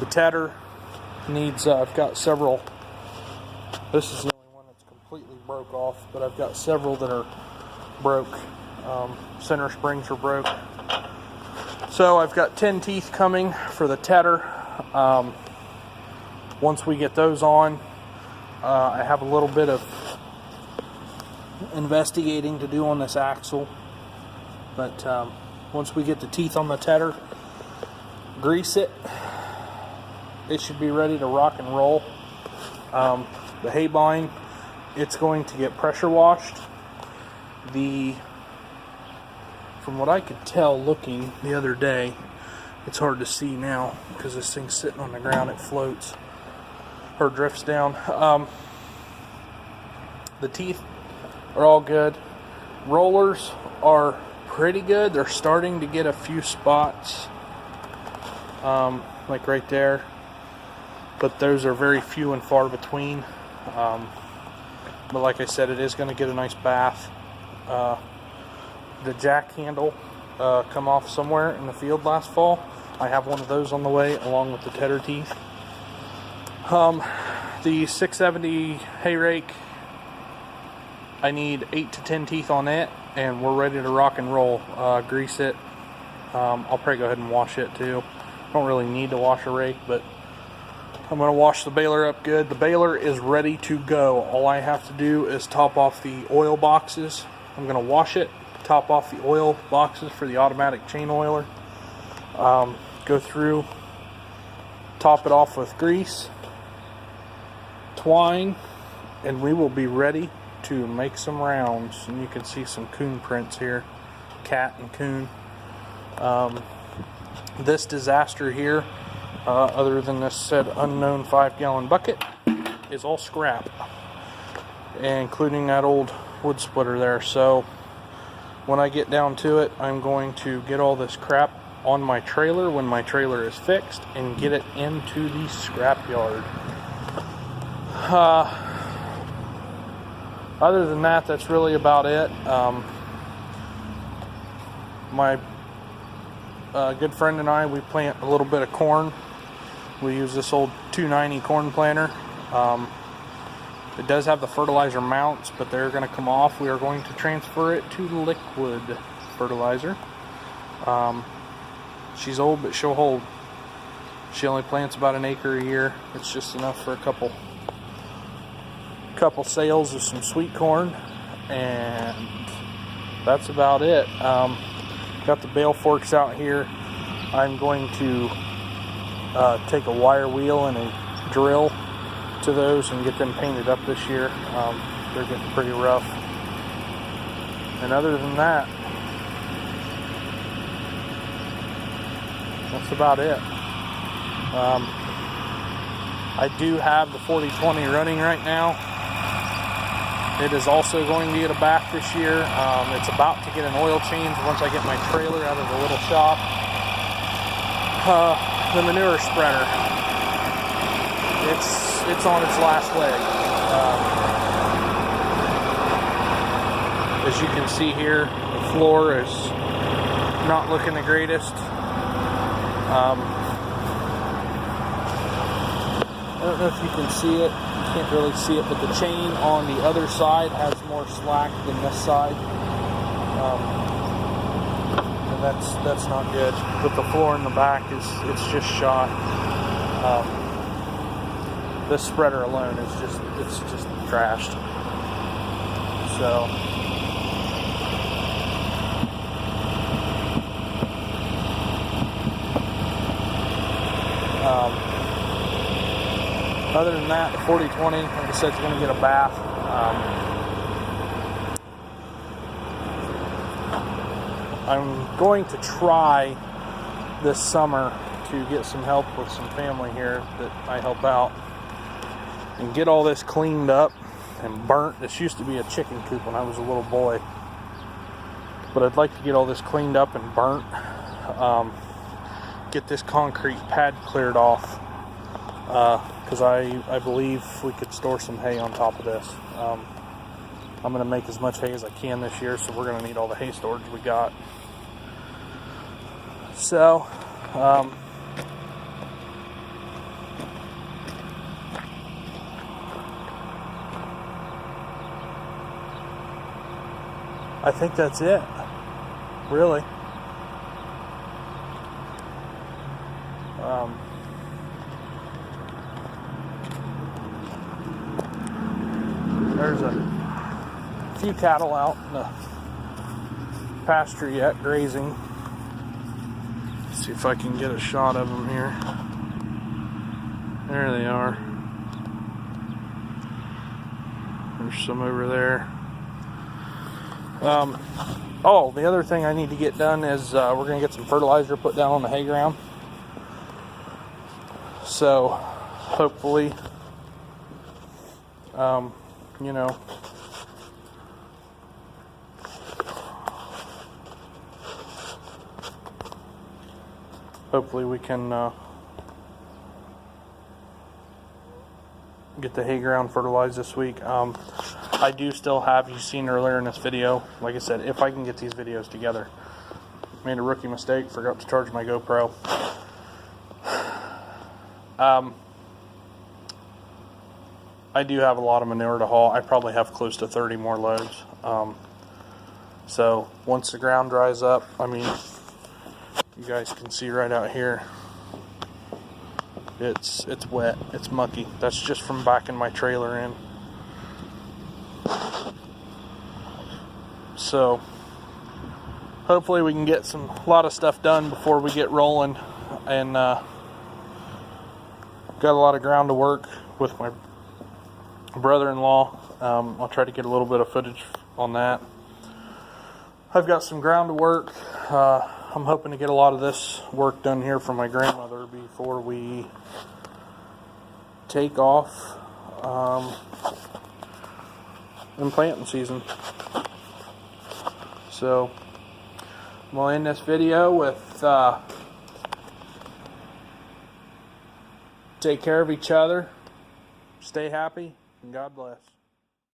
The tedder needs, I've got several. This is the only one that's completely broke off, but I've got several that are broke. Center springs are broke. So I've got 10 teeth coming for the tedder. Once we get those on, I have a little bit of investigating to do on this axle. But once we get the teeth on the tedder, grease it, it should be ready to rock and roll. The hay bine, it's going to get pressure washed. From what I could tell looking the other day, it's hard to see now because this thing's sitting on the ground, it floats or drifts down. The teeth are all good. Rollers are pretty good. They're starting to get a few spots, like right there, but those are very few and far between. But like I said, it is going to get a nice bath. The jack handle come off somewhere in the field last fall. I have one of those on the way along with the tedder teeth. The 670 hay rake, I need 8 to 10 teeth on it, and we're ready to rock and roll. Grease it. I'll probably go ahead and wash it too. I don't really need to wash a rake, but I'm going to wash the baler up good. The baler is ready to go. All I have to do is top off the oil boxes. I'm going to wash it, top off the oil boxes for the automatic chain oiler. Go through, top it off with grease, twine, and we will be ready to make some rounds. And you can see some coon prints here, cat and coon. This disaster here, other than this said unknown 5-gallon bucket, is all scrap, including that old wood splitter there. So when I get down to it, I'm going to get all this crap on my trailer when my trailer is fixed and get it into the scrap yard. Other than that, that's really about it. My good friend and I, we plant a little bit of corn. We use this old 290 corn planter. It does have the fertilizer mounts, but they're going to come off. We are going to transfer it to liquid fertilizer. She's old, but she'll hold. She only plants about an acre a year. It's just enough for a couple sales of some sweet corn, and that's about it. Got the bale forks out here. I'm going to take a wire wheel and a drill to those and get them painted up this year. They're getting pretty rough. And other than that, that's about it. I do have the 4020 running right now. It is also going to get a bath this year. It's about to get an oil change once I get my trailer out of the little shop. The manure spreader, it's on its last leg. As you can see here, the floor is not looking the greatest. I don't know if you can see it. You can't really see it, but the chain on the other side has more slack than this side. And that's not good. But the floor in the back it's just shot. This spreader alone is just trashed. So other than that, the 4020, like I said, is going to get a bath. I'm going to try this summer to get some help with some family here that I help out and get all this cleaned up and burnt. This used to be a chicken coop when I was a little boy, but I'd like to get all this cleaned up and burnt. Get this concrete pad cleared off, because I believe we could store some hay on top of this. I'm going to make as much hay as I can this year, so we're going to need all the hay storage we got. So I think that's it, really. There's a few cattle out in the pasture yet, grazing. Let's see if I can get a shot of them here. There they are. There's some over there. Oh, the other thing I need to get done is we're going to get some fertilizer put down on the hay ground. So, hopefully, you know, hopefully we can get the hay ground fertilized this week. I do still have, you seen earlier in this video, like I said, if I can get these videos together. Made a rookie mistake, forgot to charge my GoPro. I do have a lot of manure to haul. I probably have close to 30 more loads. So once the ground dries up, I mean, you guys can see right out here, it's wet, it's mucky. That's just from backing my trailer in. So hopefully we can get a lot of stuff done before we get rolling, and got a lot of ground to work with my brother-in-law. I'll try to get a little bit of footage on that. I've got some ground to work. I'm hoping to get a lot of this work done here for my grandmother before we take off in planting season. So I'm going to end this video with take care of each other, stay happy, and God bless.